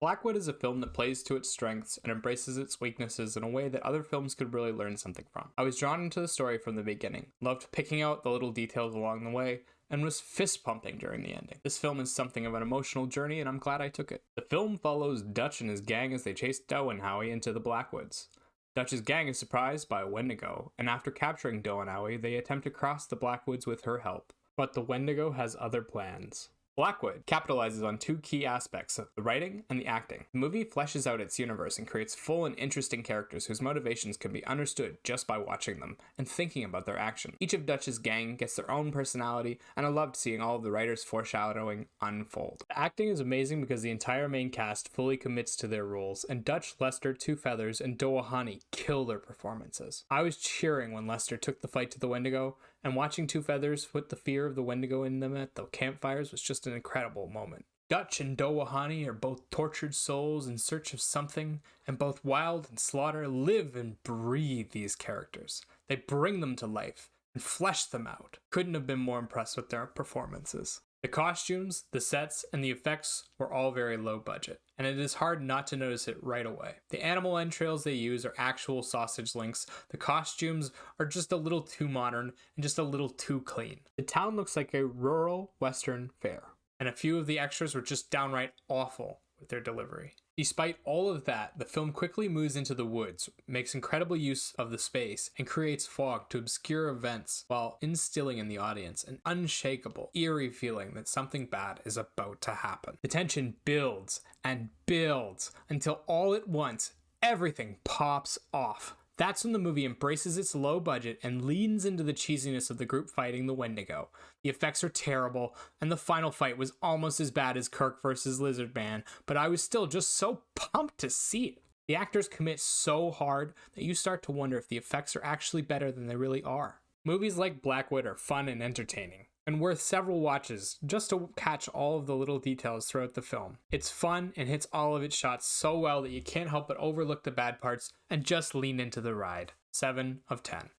Blackwood is a film that plays to its strengths and embraces its weaknesses in a way that other films could really learn something from. I was drawn into the story from the beginning, loved picking out the little details along the way, and was fist pumping during the ending. This film is something of an emotional journey, and I'm glad I took it. The film follows Dutch and his gang as they chase Doe and Howie into the Blackwoods. Dutch's gang is surprised by a Wendigo, and after capturing Doe and Howie, they attempt to cross the Blackwoods with her help. But the Wendigo has other plans. Blackwood capitalizes on two key aspects of the writing and the acting. The movie fleshes out its universe and creates full and interesting characters whose motivations can be understood just by watching them and thinking about their action. Each of Dutch's gang gets their own personality, and I loved seeing all of the writers' foreshadowing unfold. The acting is amazing because the entire main cast fully commits to their roles, and Dutch, Lester, Two Feathers, and Doahani kill their performances. I was cheering when Lester took the fight to the Wendigo, and watching Two Feathers put the fear of the Wendigo in them at the campfires was just an incredible moment. Dutch and Doahani are both tortured souls in search of something, and both Wild and Slaughter live and breathe these characters. They bring them to life and flesh them out. Couldn't have been more impressed with their performances. The costumes, the sets, and the effects were all very low budget, and it is hard not to notice it right away. The animal entrails they use are actual sausage links. The costumes are just a little too modern and just a little too clean. The town looks like a rural western fair, and a few of the extras were just downright awful with their delivery. Despite all of that, the film quickly moves into the woods, makes incredible use of the space, and creates fog to obscure events while instilling in the audience an unshakable, eerie feeling that something bad is about to happen. The tension builds and builds until all at once, everything pops off. That's when the movie embraces its low budget and leans into the cheesiness of the group fighting the Wendigo. The effects are terrible, and the final fight was almost as bad as Kirk vs. Lizard Man, but I was still just so pumped to see it. The actors commit so hard that you start to wonder if the effects are actually better than they really are. Movies like Blackwood are fun and entertaining, and worth several watches just to catch all of the little details throughout the film. It's fun and hits all of its shots so well that you can't help but overlook the bad parts and just lean into the ride. 7 of 10.